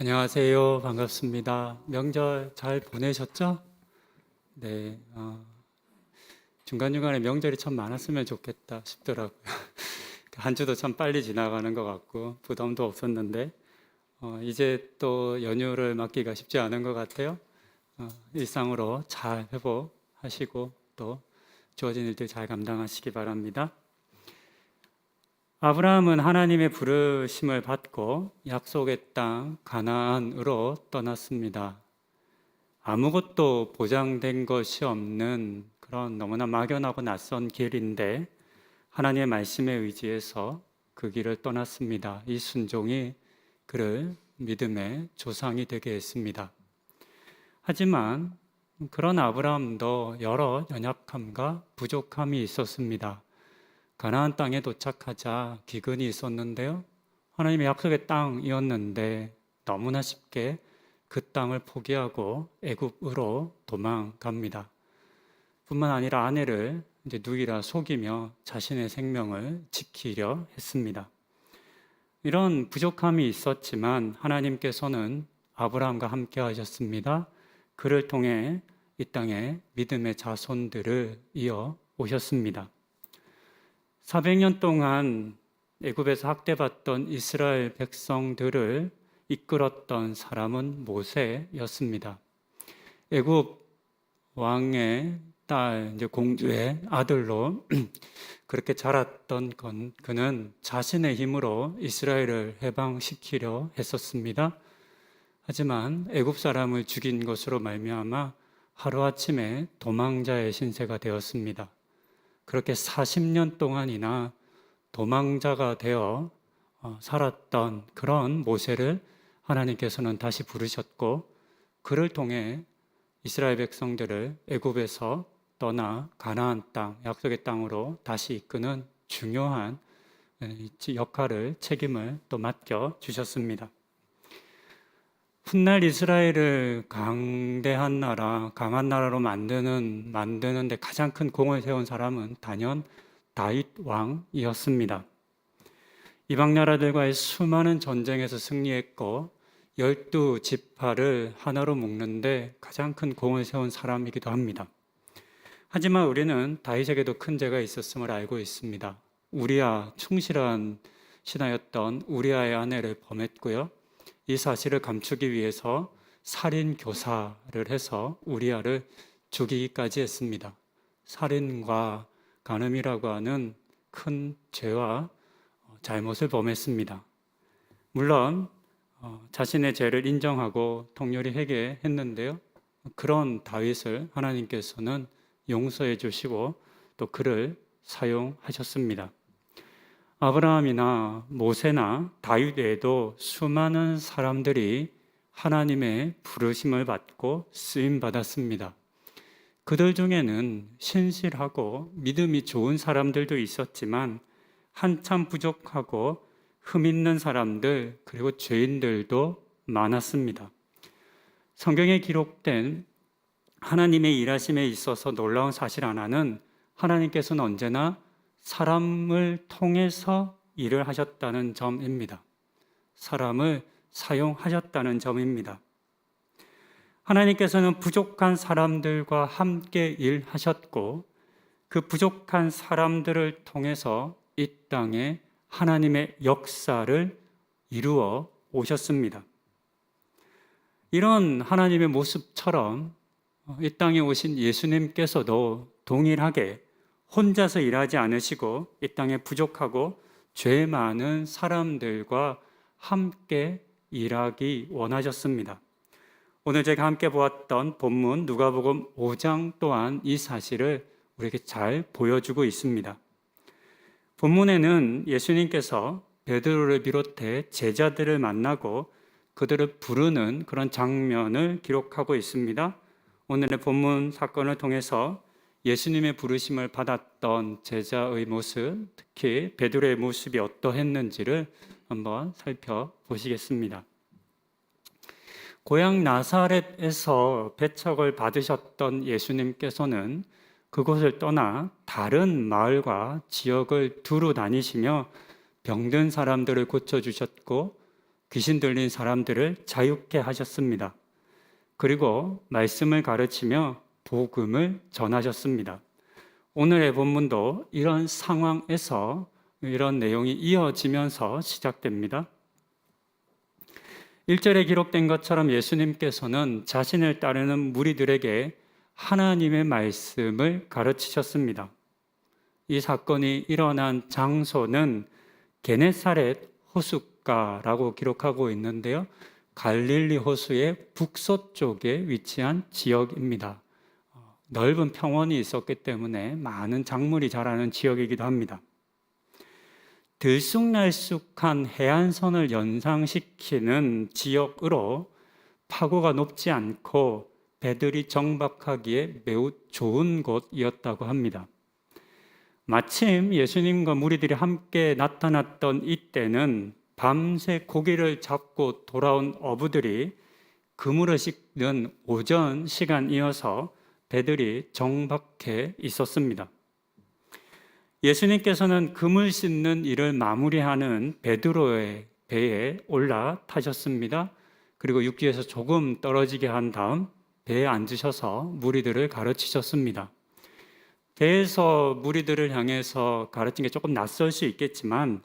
안녕하세요. 반갑습니다. 명절 잘 보내셨죠? 네. 중간중간에 명절이 참 많았으면 좋겠다 싶더라고요. 한 주도 참 빨리 지나가는 것 같고 부담도 없었는데 이제 또 연휴를 맞기가 쉽지 않은 것 같아요. 일상으로 잘 회복하시고 또 주어진 일들 잘 감당하시기 바랍니다. 아브라함은 하나님의 부르심을 받고 약속의 땅 가나안으로 떠났습니다. 아무것도 보장된 것이 없는 그런 너무나 막연하고 낯선 길인데 하나님의 말씀에 의지해서 그 길을 떠났습니다. 이 순종이 그를 믿음의 조상이 되게 했습니다. 하지만 그런 아브라함도 여러 연약함과 부족함이 있었습니다. 가나안 땅에 도착하자 기근이 있었는데요. 하나님의 약속의 땅이었는데 너무나 쉽게 그 땅을 포기하고 애굽으로 도망갑니다. 뿐만 아니라 아내를 이제 누이라 속이며 자신의 생명을 지키려 했습니다. 이런 부족함이 있었지만 하나님께서는 아브라함과 함께 하셨습니다. 그를 통해 이 땅에 믿음의 자손들을 이어 오셨습니다. 400년 동안 애굽에서 학대받던 이스라엘 백성들을 이끌었던 사람은 모세였습니다. 애굽 왕의 딸, 이제 공주의 아들로 그렇게 자랐던 그는 자신의 힘으로 이스라엘을 해방시키려 했었습니다. 하지만 애굽 사람을 죽인 것으로 말미암아 하루아침에 도망자의 신세가 되었습니다. 그렇게 40년 동안이나 도망자가 되어 살았던 그런 모세를 하나님께서는 다시 부르셨고 그를 통해 이스라엘 백성들을 애굽에서 떠나 가나안 땅, 약속의 땅으로 다시 이끄는 중요한 역할을, 책임을 또 맡겨 주셨습니다. 훗날 이스라엘을 강대한 나라, 강한 나라로 만드는데 가장 큰 공을 세운 사람은 단연 다윗 왕이었습니다. 이방 나라들과의 수많은 전쟁에서 승리했고 12지파를 하나로 묶는데 가장 큰 공을 세운 사람이기도 합니다. 하지만 우리는 다윗에게도 큰 죄가 있었음을 알고 있습니다. 우리아, 충실한 신하였던 우리아의 아내를 범했고요. 이 사실을 감추기 위해서 살인 교사를 해서 우리아를 죽이기까지 했습니다. 살인과 간음이라고 하는 큰 죄와 잘못을 범했습니다. 물론 자신의 죄를 인정하고 통렬히 회개했는데요. 그런 다윗을 하나님께서는 용서해 주시고 또 그를 사용하셨습니다. 아브라함이나 모세나 다윗 외에도 수많은 사람들이 하나님의 부르심을 받고 쓰임 받았습니다. 그들 중에는 신실하고 믿음이 좋은 사람들도 있었지만 한참 부족하고 흠 있는 사람들 그리고 죄인들도 많았습니다. 성경에 기록된 하나님의 일하심에 있어서 놀라운 사실 하나는 하나님께서는 언제나 사람을 통해서 일을 하셨다는 점입니다. 사람을 사용하셨다는 점입니다. 하나님께서는 부족한 사람들과 함께 일하셨고 그 부족한 사람들을 통해서 이 땅에 하나님의 역사를 이루어 오셨습니다. 이런 하나님의 모습처럼 이 땅에 오신 예수님께서도 동일하게 혼자서 일하지 않으시고 이 땅에 부족하고 죄 많은 사람들과 함께 일하기 원하셨습니다. 오늘 제가 함께 보았던 본문 누가복음 5장 또한 이 사실을 우리에게 잘 보여주고 있습니다. 본문에는 예수님께서 베드로를 비롯해 제자들을 만나고 그들을 부르는 그런 장면을 기록하고 있습니다. 오늘의 본문 사건을 통해서 예수님의 부르심을 받았던 제자의 모습, 특히 베드로의 모습이 어떠했는지를 한번 살펴보시겠습니다. 고향 나사렛에서 배척을 받으셨던 예수님께서는 그곳을 떠나 다른 마을과 지역을 두루 다니시며 병든 사람들을 고쳐주셨고 귀신 들린 사람들을 자유케 하셨습니다. 그리고 말씀을 가르치며 복음을 전하셨습니다. 오늘의 본문도 이런 상황에서 이런 내용이 이어지면서 시작됩니다. 1절에 기록된 것처럼 예수님께서는 자신을 따르는 무리들에게 하나님의 말씀을 가르치셨습니다. 이 사건이 일어난 장소는 게네사렛 호숫가라고 기록하고 있는데요. 갈릴리 호수의 북서쪽에 위치한 지역입니다. 넓은 평원이 있었기 때문에 많은 작물이 자라는 지역이기도 합니다. 들쑥날쑥한 해안선을 연상시키는 지역으로 파고가 높지 않고 배들이 정박하기에 매우 좋은 곳이었다고 합니다. 마침 예수님과 무리들이 함께 나타났던 이때는 밤새 고기를 잡고 돌아온 어부들이 그물을 씻는 오전 시간이어서 배들이 정박해 있었습니다. 예수님께서는 그물 씻는 일을 마무리하는 베드로의 배에 올라타셨습니다. 그리고 육지에서 조금 떨어지게 한 다음 배에 앉으셔서 무리들을 가르치셨습니다. 배에서 무리들을 향해서 가르친 게 조금 낯설 수 있겠지만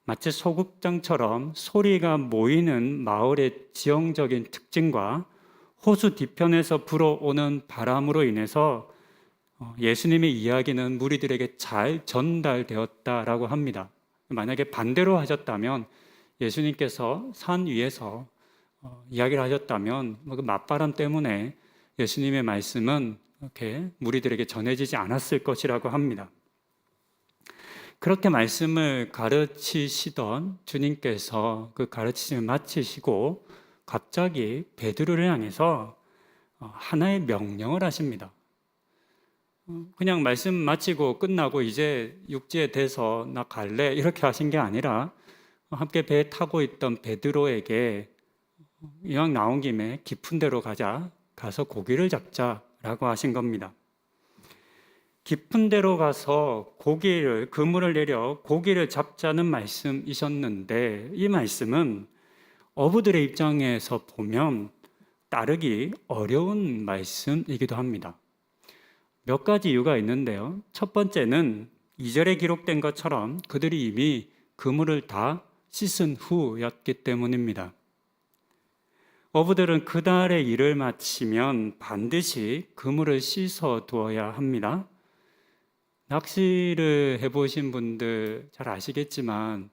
마치 소극장처럼 소리가 모이는 마을의 지형적인 특징과 호수 뒤편에서 불어오는 바람으로 인해서 예수님의 이야기는 무리들에게 잘 전달되었다라고 합니다. 만약에 반대로 하셨다면 예수님께서 산 위에서 이야기를 하셨다면 그 맞바람 때문에 예수님의 말씀은 이렇게 무리들에게 전해지지 않았을 것이라고 합니다. 그렇게 말씀을 가르치시던 주님께서 그 가르치심을 마치시고 갑자기 베드로를 향해서 하나의 명령을 하십니다. 그냥 말씀 마치고 끝나고 이제 육지에 대서 나 갈래 이렇게 하신 게 아니라 함께 배에 타고 있던 베드로에게 이왕 나온 김에 깊은 데로 가서 고기를 잡자라고 하신 겁니다. 깊은 데로 가서 그물을 내려 고기를 잡자는 말씀이셨는데 이 말씀은 어부들의 입장에서 보면 따르기 어려운 말씀이기도 합니다. 몇 가지 이유가 있는데요. 첫 번째는 2절에 기록된 것처럼 그들이 이미 그물을 다 씻은 후였기 때문입니다. 어부들은 그달의 일을 마치면 반드시 그물을 씻어 두어야 합니다. 낚시를 해보신 분들 잘 아시겠지만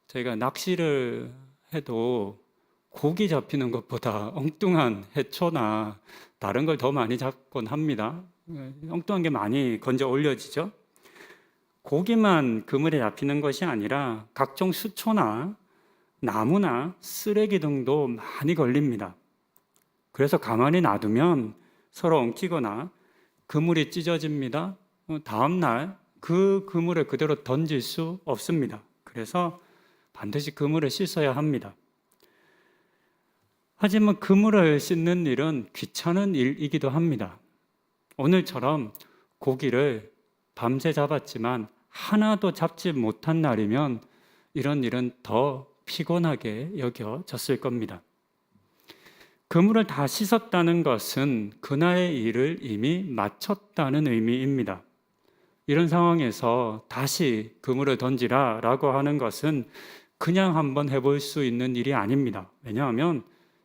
저희가 낚시를 해도 고기 잡히는 것보다 엉뚱한 해초나 다른 걸 더 많이 잡곤 합니다. 엉뚱한 게 많이 건져 올려지죠. 고기만 그물에 잡히는 것이 아니라 각종 수초나 나무나 쓰레기 등도 많이 걸립니다. 그래서 가만히 놔두면 서로 엉키거나 그물이 찢어집니다. 다음날 그 그물을 그대로 던질 수 없습니다. 그래서 반드시 그물을 씻어야 합니다. 하지만 그물을 씻는 일은 귀찮은 일이기도 합니다. 오늘처럼 고기를 밤새 잡았지만 하나도 잡지 못한 날이면 이런 일은 더 피곤하게 여겨졌을 겁니다. 그물을 다 씻었다는 것은 그날의 일을 이미 마쳤다는 의미입니다. 이런 상황에서 다시 그물을 던지라 라고 하는 것은 그냥 한번 해볼 수 있는 일이 아닙니다. 왜냐하면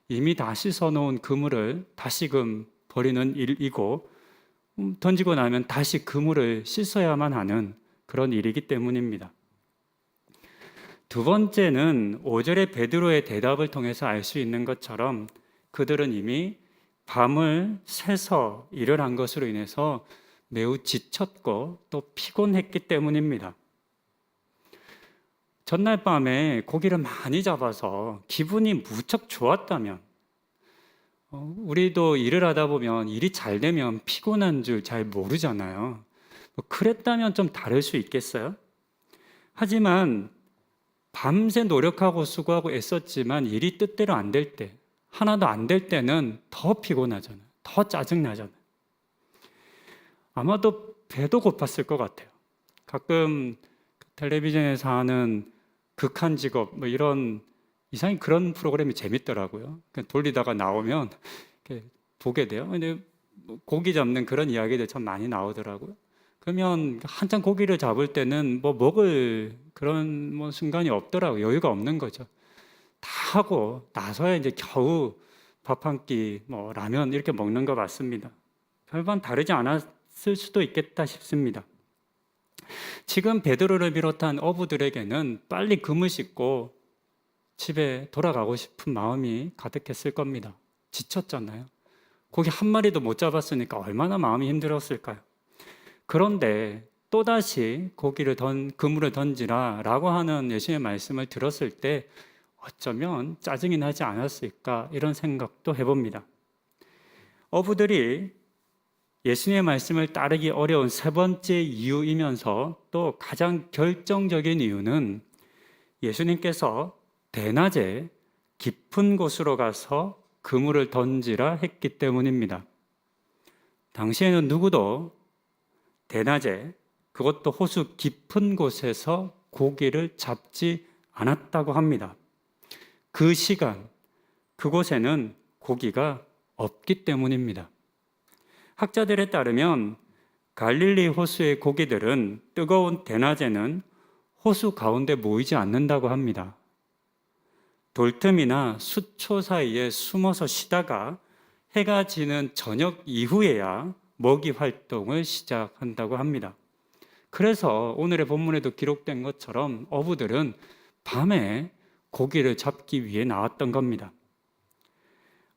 이미 다 씻어놓은 그물을 다시금 버리는 일이고 던지고 나면 다시 그물을 씻어야만 하는 그런 일이기 때문입니다. 두 번째는 5절의 베드로의 대답을 통해서 알 수 있는 것처럼 그들은 이미 밤을 새서 일을 한 것으로 인해서 매우 지쳤고 또 피곤했기 때문입니다. 전날 밤에 고기를 많이 잡아서 기분이 무척 좋았다면 우리도 일을 하다 보면 일이 잘 되면 피곤한 줄 잘 모르잖아요. 그랬다면 좀 다를 수 있겠어요? 하지만 밤새 노력하고 수고하고 애썼지만 일이 뜻대로 안 될 때, 하나도 안 될 때는 더 피곤하잖아요. 더 짜증나잖아요. 아마도 배도 고팠을 것 같아요. 가끔 텔레비전에서 하는 극한 직업 이런 이상하게 그런 프로그램이 재밌더라고요. 돌리다가 나오면 이렇게 보게 돼요. 근데 고기 잡는 그런 이야기들 참 많이 나오더라고요. 그러면 한참 고기를 잡을 때는 뭐 먹을 그런 뭐 순간이 없더라고요. 여유가 없는 거죠. 다 하고 나서야 이제 겨우 밥 한 끼, 뭐 라면 이렇게 먹는 것 같습니다. 별반 다르지 않았을 수도 있겠다 싶습니다. 지금 베드로를 비롯한 어부들에게는 빨리 금을 씻고 집에 돌아가고 싶은 마음이 가득했을 겁니다. 지쳤잖아요. 고기 한 마리도 못 잡았으니까 얼마나 마음이 힘들었을까요? 그런데 또다시 그물을 던지라 라고 하는 예수님의 말씀을 들었을 때 어쩌면 짜증이 나지 않았을까 이런 생각도 해봅니다. 어부들이 예수님의 말씀을 따르기 어려운 세 번째 이유이면서 또 가장 결정적인 이유는 예수님께서 대낮에 깊은 곳으로 가서 그물을 던지라 했기 때문입니다. 당시에는 누구도 대낮에 그것도 호수 깊은 곳에서 고기를 잡지 않았다고 합니다. 그 시간, 그곳에는 고기가 없기 때문입니다. 학자들에 따르면 갈릴리 호수의 고기들은 뜨거운 대낮에는 호수 가운데 모이지 않는다고 합니다. 돌틈이나 수초 사이에 숨어서 쉬다가 해가 지는 저녁 이후에야 먹이 활동을 시작한다고 합니다. 그래서 오늘의 본문에도 기록된 것처럼 어부들은 밤에 고기를 잡기 위해 나왔던 겁니다.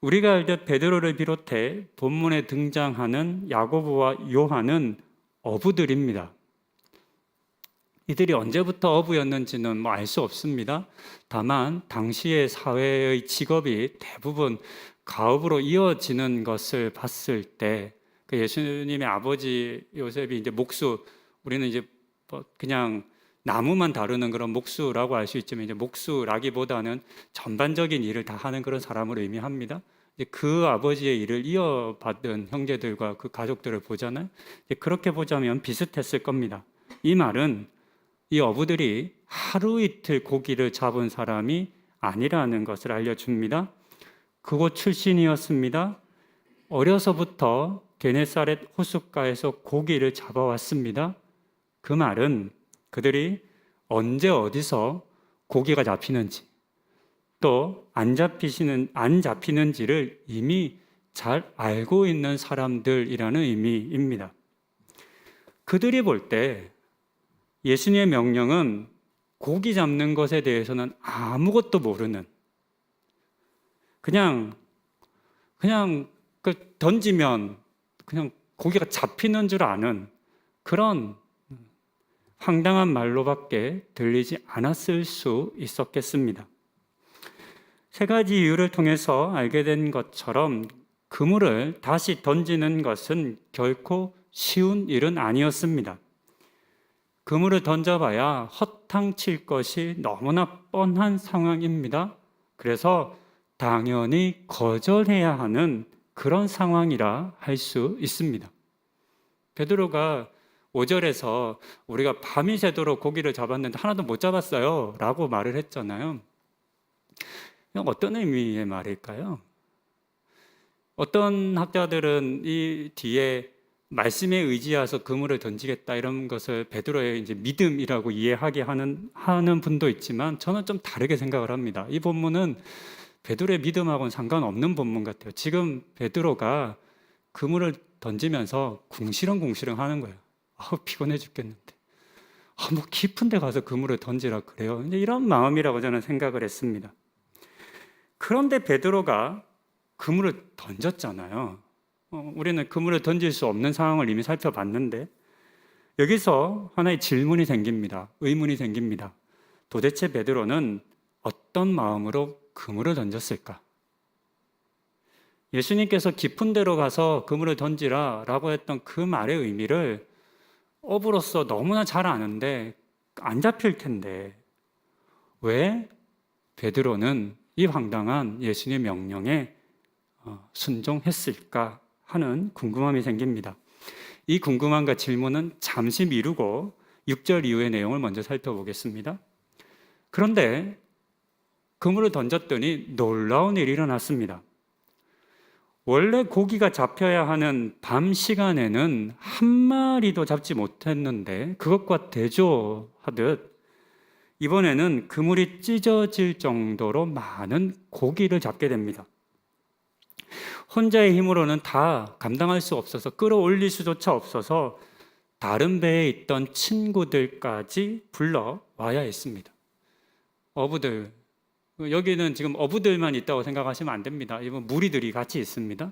우리가 알듯 베드로를 비롯해 본문에 등장하는 야고보와 요한은 어부들입니다. 이들이 언제부터 어부였는지는 뭐 알 수 없습니다. 다만 당시의 사회의 직업이 대부분 가업으로 이어지는 것을 봤을 때 그 예수님의 아버지 요셉이 이제 목수, 우리는 이제 그냥 나무만 다루는 그런 목수라고 알 수 있지만 이제 목수라기보다는 전반적인 일을 다 하는 그런 사람을 의미합니다. 이제 그 아버지의 일을 이어받은 형제들과 그 가족들을 보잖아요. 이제 그렇게 보자면 비슷했을 겁니다. 이 말은 이 어부들이 하루 이틀 고기를 잡은 사람이 아니라는 것을 알려줍니다. 그곳 출신이었습니다. 어려서부터 게네사렛 호숫가에서 고기를 잡아왔습니다. 그 말은 그들이 언제 어디서 고기가 잡히는지 또 안 잡히는지를 이미 잘 알고 있는 사람들이라는 의미입니다. 그들이 볼 때 예수님의 명령은 고기 잡는 것에 대해서는 아무것도 모르는 그냥 던지면 그냥 고기가 잡히는 줄 아는 그런 황당한 말로밖에 들리지 않았을 수 있었겠습니다. 세 가지 이유를 통해서 알게 된 것처럼 그물을 다시 던지는 것은 결코 쉬운 일은 아니었습니다. 그물을 던져봐야 허탕칠 것이 너무나 뻔한 상황입니다. 그래서 당연히 거절해야 하는 그런 상황이라 할 수 있습니다. 베드로가 5절에서 우리가 밤이 새도록 고기를 잡았는데 하나도 못 잡았어요 라고 말을 했잖아요. 어떤 의미의 말일까요? 어떤 학자들은 이 뒤에 말씀에 의지해서 그물을 던지겠다 이런 것을 베드로의 이제 믿음이라고 이해하게 하는 분도 있지만 저는 좀 다르게 생각을 합니다. 이 본문은 베드로의 믿음하고는 상관없는 본문 같아요. 지금 베드로가 그물을 던지면서 궁시렁궁시렁 하는 거예요. 피곤해 죽겠는데. 뭐 깊은 데 가서 그물을 던지라 그래요. 이제 이런 마음이라고 저는 생각을 했습니다. 그런데 베드로가 그물을 던졌잖아요. 우리는 그물을 던질 수 없는 상황을 이미 살펴봤는데 여기서 하나의 질문이 생깁니다. 의문이 생깁니다. 도대체 베드로는 어떤 마음으로 그물을 던졌을까? 예수님께서 깊은 데로 가서 그물을 던지라 라고 했던 그 말의 의미를 어부로서 너무나 잘 아는데 안 잡힐 텐데 왜 베드로는 이 황당한 예수님의 명령에 순종했을까 하는 궁금함이 생깁니다. 이 궁금함과 질문은 잠시 미루고 6절 이후의 내용을 먼저 살펴보겠습니다. 그런데 그물을 던졌더니 놀라운 일이 일어났습니다. 원래 고기가 잡혀야 하는 밤 시간에는 한 마리도 잡지 못했는데 그것과 대조하듯 이번에는 그물이 찢어질 정도로 많은 고기를 잡게 됩니다. 혼자의 힘으로는 다 감당할 수 없어서 끌어올릴 수조차 없어서 다른 배에 있던 친구들까지 불러와야 했습니다. 어부들, 여기는 지금 어부들만 있다고 생각하시면 안 됩니다. 이번 무리들이 같이 있습니다.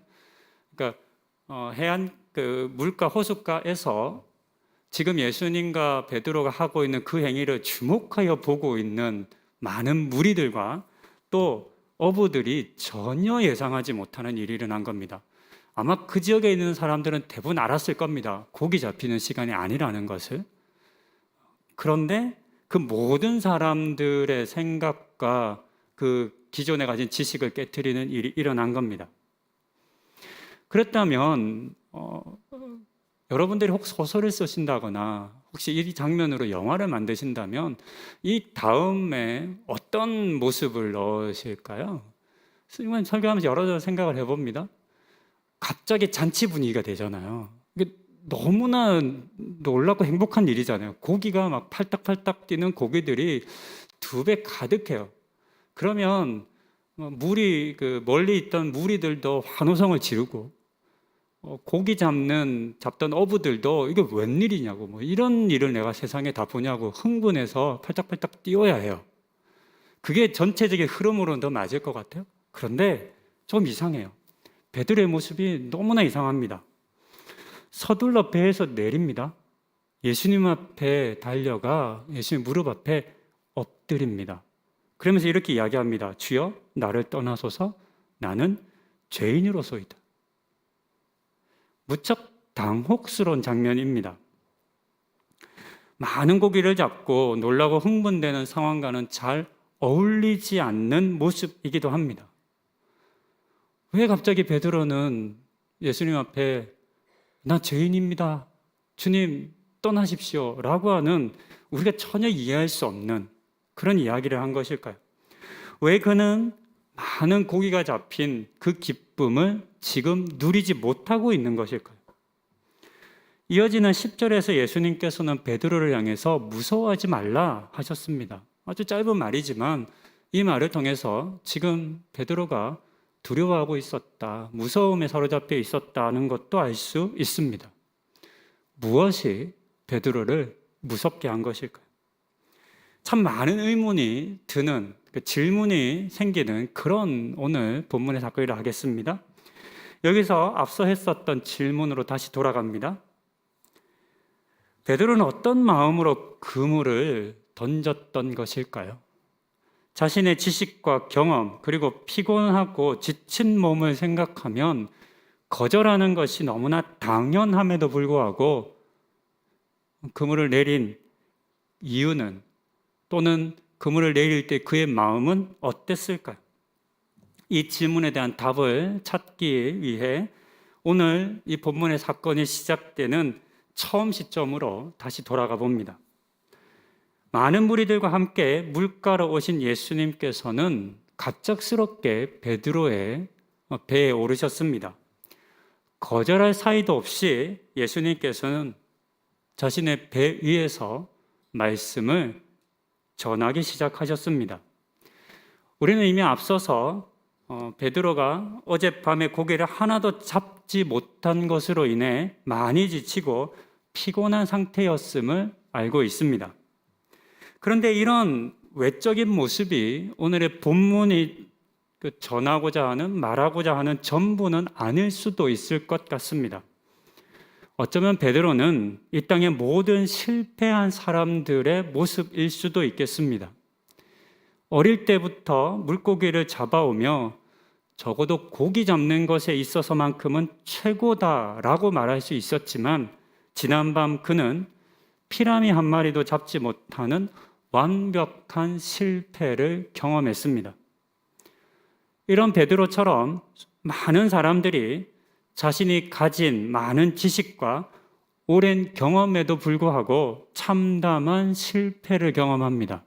그러니까 해안 물가 호숫가에서 지금 예수님과 베드로가 하고 있는 그 행위를 주목하여 보고 있는 많은 무리들과 또 어부들이 전혀 예상하지 못하는 일이 일어난 겁니다. 아마 그 지역에 있는 사람들은 대부분 알았을 겁니다. 고기 잡히는 시간이 아니라는 것을. 그런데 그 모든 사람들의 생각과 그 기존에 가진 지식을 깨트리는 일이 일어난 겁니다. 그렇다면 여러분들이 혹시 소설을 쓰신다거나 혹시 이 장면으로 영화를 만드신다면 이 다음에 어떤 모습을 넣으실까요? 이번 설교하면서 여러 생각을 해봅니다. 갑자기 잔치 분위기가 되잖아요. 이게 너무나 놀랍고 행복한 일이잖아요. 고기가 막 팔딱팔딱 뛰는 고기들이 2배 가득해요. 그러면 멀리 있던 무리들도 환호성을 지르고 고기 잡던 어부들도 이게 웬일이냐고 이런 일을 내가 세상에 다 보냐고 흥분해서 팔딱팔딱 뛰어야 해요. 그게 전체적인 흐름으로는 더 맞을 것 같아요. 그런데 좀 이상해요. 베드로의 모습이 너무나 이상합니다. 서둘러 배에서 내립니다. 예수님 앞에 달려가 예수님 무릎 앞에 엎드립니다. 그러면서 이렇게 이야기합니다. 주여, 나를 떠나소서. 나는 죄인으로소이다. 무척 당혹스러운 장면입니다. 많은 고기를 잡고 놀라고 흥분되는 상황과는 잘 어울리지 않는 모습이기도 합니다. 왜 갑자기 베드로는 예수님 앞에 나 죄인입니다. 주님 떠나십시오. 라고 하는 우리가 전혀 이해할 수 없는 그런 이야기를 한 것일까요? 왜 그는 많은 고기가 잡힌 그 기쁨을 지금 누리지 못하고 있는 것일까요? 이어지는 10절에서 예수님께서는 베드로를 향해서 무서워하지 말라 하셨습니다. 아주 짧은 말이지만 이 말을 통해서 지금 베드로가 두려워하고 있었다, 무서움에 사로잡혀 있었다는 것도 알 수 있습니다. 무엇이 베드로를 무섭게 한 것일까요? 참 많은 의문이 드는, 질문이 생기는 그런 오늘 본문의 사건이라 하겠습니다. 여기서 앞서 했었던 질문으로 다시 돌아갑니다. 베드로는 어떤 마음으로 그물을 던졌던 것일까요? 자신의 지식과 경험 그리고 피곤하고 지친 몸을 생각하면 거절하는 것이 너무나 당연함에도 불구하고 그물을 내린 이유는 또는 그물을 내릴 때 그의 마음은 어땠을까요? 이 질문에 대한 답을 찾기 위해 오늘 이 본문의 사건이 시작되는 처음 시점으로 다시 돌아가 봅니다. 많은 무리들과 함께 물가로 오신 예수님께서는 갑작스럽게 베드로의 배에 오르셨습니다. 거절할 사이도 없이 예수님께서는 자신의 배 위에서 말씀을 전하기 시작하셨습니다. 우리는 이미 앞서서 베드로가 어젯밤에 고기를 하나도 잡지 못한 것으로 인해 많이 지치고 피곤한 상태였음을 알고 있습니다. 그런데 이런 외적인 모습이 오늘의 본문이 전하고자 하는, 말하고자 하는 전부는 아닐 수도 있을 것 같습니다. 어쩌면 베드로는 이 땅의 모든 실패한 사람들의 모습일 수도 있겠습니다. 어릴 때부터 물고기를 잡아오며 적어도 고기 잡는 것에 있어서만큼은 최고다라고 말할 수 있었지만 지난밤 그는 피라미 한 마리도 잡지 못하는 완벽한 실패를 경험했습니다. 이런 베드로처럼 많은 사람들이 자신이 가진 많은 지식과 오랜 경험에도 불구하고 참담한 실패를 경험합니다.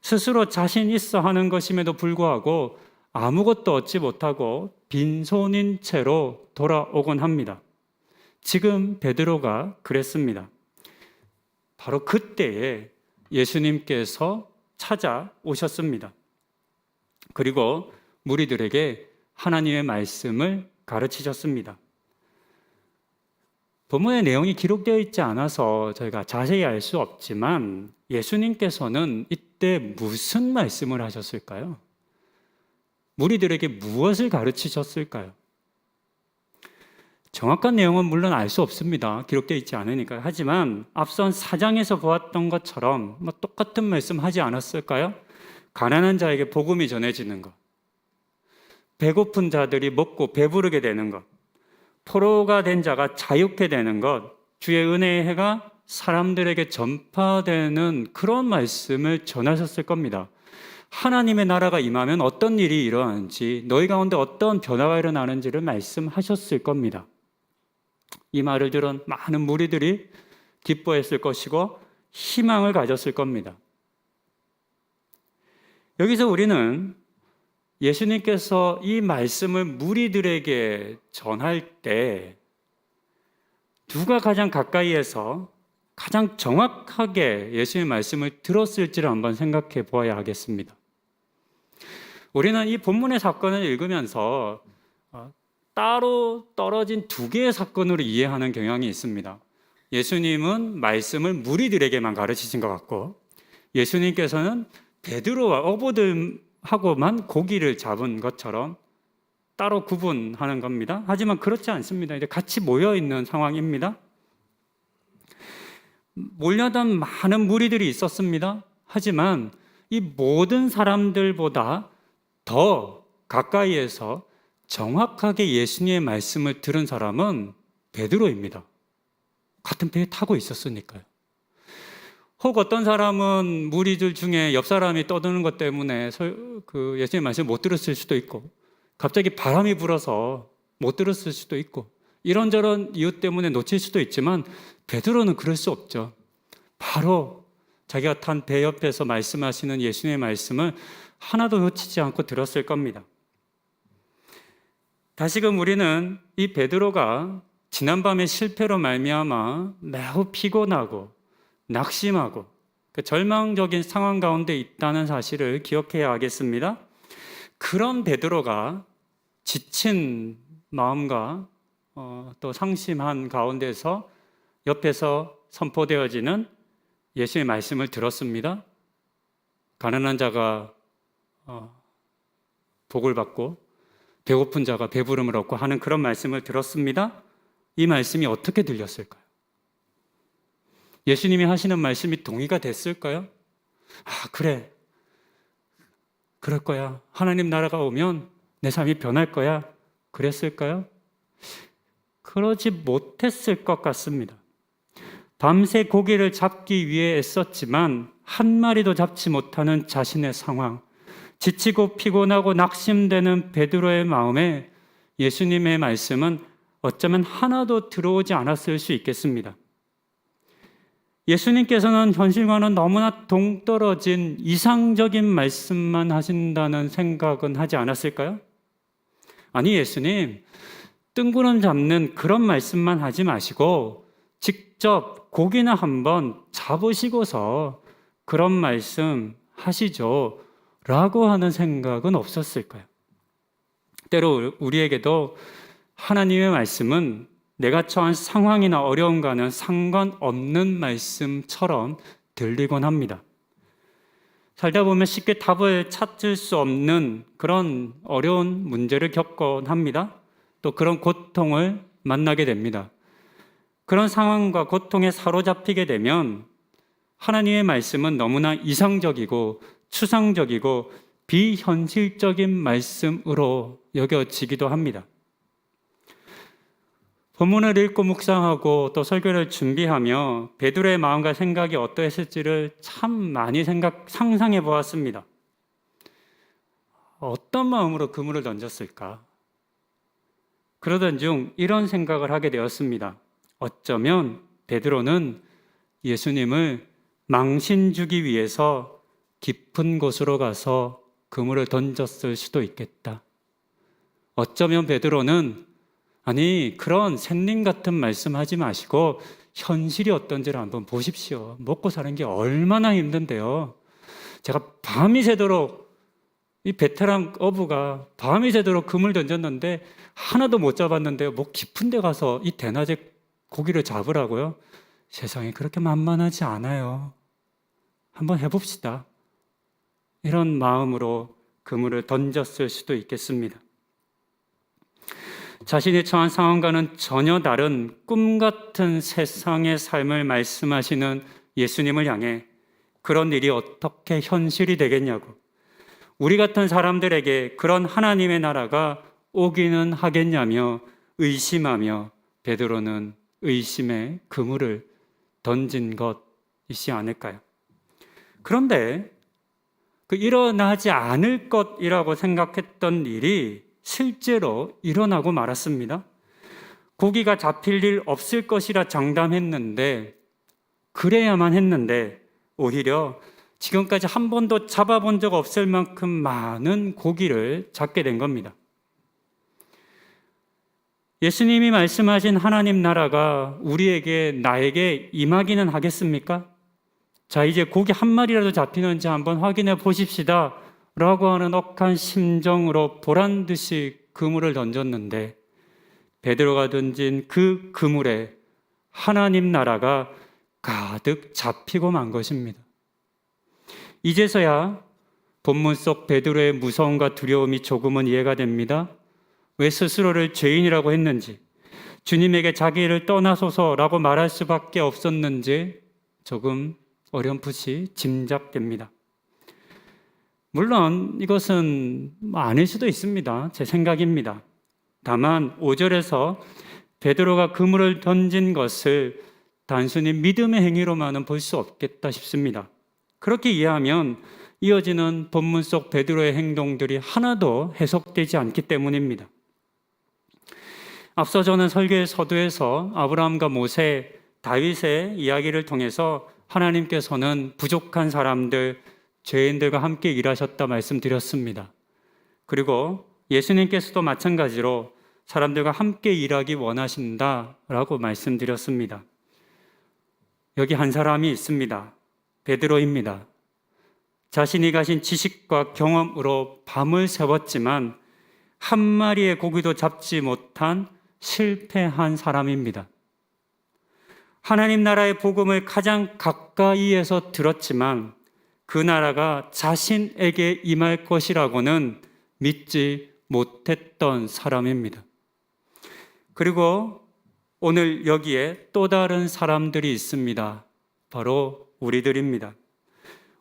스스로 자신 있어 하는 것임에도 불구하고 아무것도 얻지 못하고 빈손인 채로 돌아오곤 합니다. 지금 베드로가 그랬습니다. 바로 그때에 예수님께서 찾아오셨습니다. 그리고 무리들에게 하나님의 말씀을 가르치셨습니다. 본문의 내용이 기록되어 있지 않아서 저희가 자세히 알 수 없지만 예수님께서는 이때 무슨 말씀을 하셨을까요? 무리들에게 무엇을 가르치셨을까요? 정확한 내용은 물론 알 수 없습니다. 기록되어 있지 않으니까요. 하지만 앞선 4장에서 보았던 것처럼 똑같은 말씀 하지 않았을까요? 가난한 자에게 복음이 전해지는 것, 배고픈 자들이 먹고 배부르게 되는 것, 포로가 된 자가 자유케 되는 것, 주의 은혜의 해가 사람들에게 전파되는 그런 말씀을 전하셨을 겁니다. 하나님의 나라가 임하면 어떤 일이 일어나는지, 너희 가운데 어떤 변화가 일어나는지를 말씀하셨을 겁니다. 이 말을 들은 많은 무리들이 기뻐했을 것이고 희망을 가졌을 겁니다. 여기서 우리는 예수님께서 이 말씀을 무리들에게 전할 때 누가 가장 가까이에서 가장 정확하게 예수님의 말씀을 들었을지를 한번 생각해 보아야 하겠습니다. 우리는 이 본문의 사건을 읽으면서 따로 떨어진 두 개의 사건으로 이해하는 경향이 있습니다. 예수님은 말씀을 무리들에게만 가르치신 것 같고 예수님께서는 베드로와 어부들하고만 고기를 잡은 것처럼 따로 구분하는 겁니다. 하지만 그렇지 않습니다. 이제 같이 모여 있는 상황입니다. 몰려든 많은 무리들이 있었습니다. 하지만 이 모든 사람들보다 더 가까이에서 정확하게 예수님의 말씀을 들은 사람은 베드로입니다. 같은 배에 타고 있었으니까요. 혹 어떤 사람은 무리들 중에 옆 사람이 떠드는 것 때문에 예수님의 말씀을 못 들었을 수도 있고, 갑자기 바람이 불어서 못 들었을 수도 있고, 이런저런 이유 때문에 놓칠 수도 있지만 베드로는 그럴 수 없죠. 바로 자기가 탄 배 옆에서 말씀하시는 예수님의 말씀을 하나도 놓치지 않고 들었을 겁니다. 다시금 우리는 이 베드로가 지난밤의 실패로 말미암아 매우 피곤하고 낙심하고 절망적인 상황 가운데 있다는 사실을 기억해야 하겠습니다. 그런 베드로가 지친 마음과 또 상심한 가운데서 옆에서 선포되어지는 예수의 말씀을 들었습니다. 가난한 자가 복을 받고 배고픈 자가 배부름을 얻고 하는 그런 말씀을 들었습니다. 이 말씀이 어떻게 들렸을까요? 예수님이 하시는 말씀이 동의가 됐을까요? 그래. 그럴 거야. 하나님 나라가 오면 내 삶이 변할 거야. 그랬을까요? 그러지 못했을 것 같습니다. 밤새 고기를 잡기 위해 애썼지만 한 마리도 잡지 못하는 자신의 상황, 지치고 피곤하고 낙심되는 베드로의 마음에 예수님의 말씀은 어쩌면 하나도 들어오지 않았을 수 있겠습니다. 예수님께서는 현실과는 너무나 동떨어진 이상적인 말씀만 하신다는 생각은 하지 않았을까요? 아니, 예수님, 뜬구름 잡는 그런 말씀만 하지 마시고 직접 고기나 한번 잡으시고서 그런 말씀 하시죠 라고 하는 생각은 없었을까요? 때로 우리에게도 하나님의 말씀은 내가 처한 상황이나 어려움과는 상관없는 말씀처럼 들리곤 합니다. 살다 보면 쉽게 답을 찾을 수 없는 그런 어려운 문제를 겪곤 합니다. 또 그런 고통을 만나게 됩니다. 그런 상황과 고통에 사로잡히게 되면 하나님의 말씀은 너무나 이상적이고 추상적이고 비현실적인 말씀으로 여겨지기도 합니다. 본문을 읽고 묵상하고 또 설교를 준비하며 베드로의 마음과 생각이 어떠했을지를 참 많이 상상해 보았습니다. 어떤 마음으로 그물을 던졌을까? 그러던 중 이런 생각을 하게 되었습니다. 어쩌면 베드로는 예수님을 망신 주기 위해서 깊은 곳으로 가서 그물을 던졌을 수도 있겠다. 어쩌면 베드로는 아니 그런 샌님 같은 말씀하지 마시고 현실이 어떤지를 한번 보십시오. 먹고 사는 게 얼마나 힘든데요. 제가 밤이 새도록 이 베테랑 어부가 밤이 새도록 그물 던졌는데 하나도 못 잡았는데요. 뭐 깊은 데 가서 이 대낮에 고기를 잡으라고요? 세상에 그렇게 만만하지 않아요. 한번 해봅시다. 이런 마음으로 그물을 던졌을 수도 있겠습니다. 자신이 처한 상황과는 전혀 다른 꿈 같은 세상의 삶을 말씀하시는 예수님을 향해 그런 일이 어떻게 현실이 되겠냐고, 우리 같은 사람들에게 그런 하나님의 나라가 오기는 하겠냐며 의심하며 베드로는 의심의 그물을 던진 것이지 않을까요? 그런데 그 일어나지 않을 것이라고 생각했던 일이 실제로 일어나고 말았습니다. 고기가 잡힐 일 없을 것이라 장담했는데, 그래야만 했는데 오히려 지금까지 한 번도 잡아본 적 없을 만큼 많은 고기를 잡게 된 겁니다. 예수님이 말씀하신 하나님 나라가 우리에게 나에게 임하기는 하겠습니까? 자, 이제 고기 한 마리라도 잡히는지 한번 확인해 보십시다 라고 하는 억한 심정으로 보란 듯이 그물을 던졌는데, 베드로가 던진 그 그물에 하나님 나라가 가득 잡히고 만 것입니다. 이제서야 본문 속 베드로의 무서움과 두려움이 조금은 이해가 됩니다. 왜 스스로를 죄인이라고 했는지, 주님에게 자기를 떠나소서라고 말할 수밖에 없었는지 조금 어렴풋이 짐작됩니다. 물론 이것은 아닐 수도 있습니다. 제 생각입니다. 다만 5절에서 베드로가 그물을 던진 것을 단순히 믿음의 행위로만은 볼 수 없겠다 싶습니다. 그렇게 이해하면 이어지는 본문 속 베드로의 행동들이 하나도 해석되지 않기 때문입니다. 앞서 저는 설교의 서두에서 아브라함과 모세, 다윗의 이야기를 통해서 하나님께서는 부족한 사람들, 죄인들과 함께 일하셨다 말씀드렸습니다. 그리고 예수님께서도 마찬가지로 사람들과 함께 일하기 원하신다라고 말씀드렸습니다. 여기 한 사람이 있습니다. 베드로입니다. 자신이 가진 지식과 경험으로 밤을 새웠지만 한 마리의 고기도 잡지 못한 실패한 사람입니다. 하나님 나라의 복음을 가장 가까이에서 들었지만 그 나라가 자신에게 임할 것이라고는 믿지 못했던 사람입니다. 그리고 오늘 여기에 또 다른 사람들이 있습니다. 바로 우리들입니다.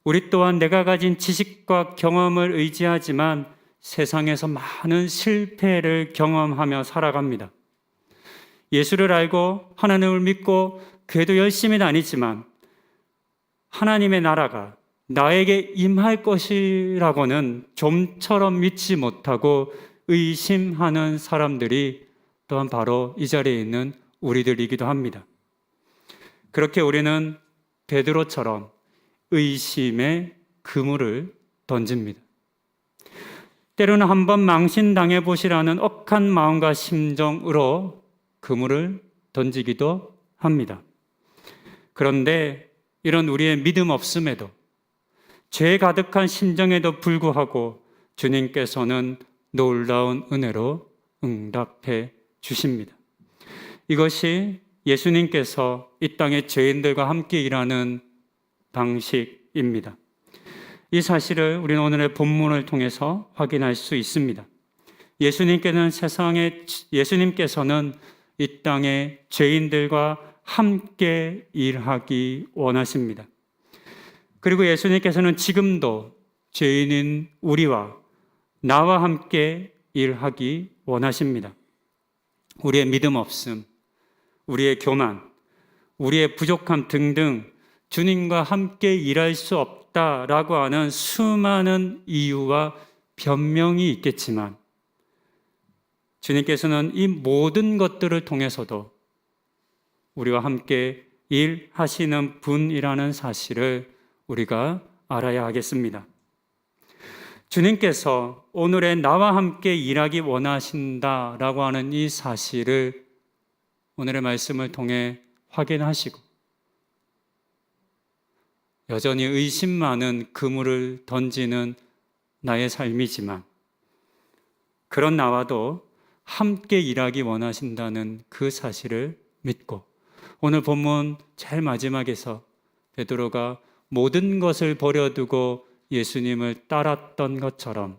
우리 또한 내가 가진 지식과 경험을 의지하지만 세상에서 많은 실패를 경험하며 살아갑니다. 예수를 알고 하나님을 믿고 교회도 열심히 다니지만 하나님의 나라가 나에게 임할 것이라고는 좀처럼 믿지 못하고 의심하는 사람들이 또한 바로 이 자리에 있는 우리들이기도 합니다. 그렇게 우리는 베드로처럼 의심의 그물을 던집니다. 때로는 한번 망신당해 보시라는 억한 마음과 심정으로 그물을 던지기도 합니다. 그런데 이런 우리의 믿음 없음에도, 죄 가득한 심정에도 불구하고 주님께서는 놀라운 은혜로 응답해 주십니다. 이것이 예수님께서 이 땅의 죄인들과 함께 일하는 방식입니다. 이 사실을 우리는 오늘의 본문을 통해서 확인할 수 있습니다. 예수님께서는 이 땅의 죄인들과 함께 일하기 원하십니다. 그리고 예수님께서는 지금도 죄인인 우리와 나와 함께 일하기 원하십니다. 우리의 믿음 없음, 우리의 교만, 우리의 부족함 등등 주님과 함께 일할 수 없다라고 하는 수많은 이유와 변명이 있겠지만 주님께서는 이 모든 것들을 통해서도 우리와 함께 일하시는 분이라는 사실을 우리가 알아야 하겠습니다. 주님께서 오늘의 나와 함께 일하기 원하신다라고 하는 이 사실을 오늘의 말씀을 통해 확인하시고 여전히 의심 많은 그물을 던지는 나의 삶이지만 그런 나와도 함께 일하기 원하신다는 그 사실을 믿고 오늘 본문 제일 마지막에서 베드로가 모든 것을 버려두고 예수님을 따랐던 것처럼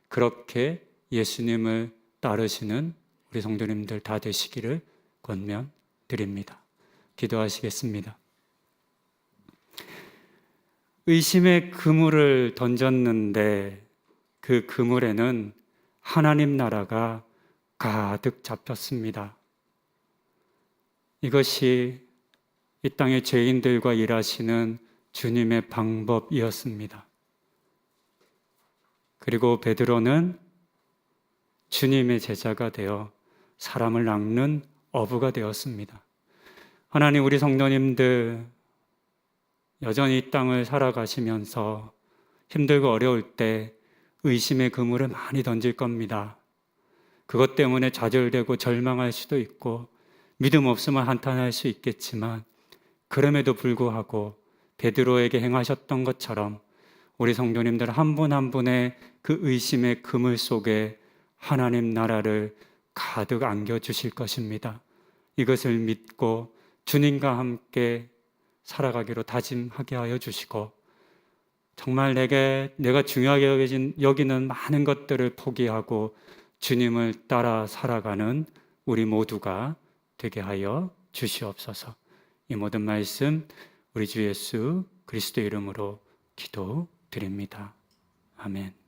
그렇게 예수님을 따르시는 우리 성도님들 다 되시기를 권면드립니다. 기도하시겠습니다. 의심의 그물을 던졌는데 그 그물에는 하나님 나라가 가득 잡혔습니다. 이것이 이 땅의 죄인들과 일하시는 주님의 방법이었습니다. 그리고 베드로는 주님의 제자가 되어 사람을 낚는 어부가 되었습니다. 하나님, 우리 성도님들 여전히 이 땅을 살아가시면서 힘들고 어려울 때 의심의 그물을 많이 던질 겁니다. 그것 때문에 좌절되고 절망할 수도 있고 믿음 없으면 한탄할 수 있겠지만 그럼에도 불구하고 베드로에게 행하셨던 것처럼 우리 성도님들 한 분 한 분의 그 의심의 그물 속에 하나님 나라를 가득 안겨주실 것입니다. 이것을 믿고 주님과 함께 살아가기로 다짐하게 하여 주시고 정말 내가 중요하게 여기는 많은 것들을 포기하고 주님을 따라 살아가는 우리 모두가 되게 하여 주시옵소서. 이 모든 말씀 우리 주 예수 그리스도 이름으로 기도드립니다. 아멘.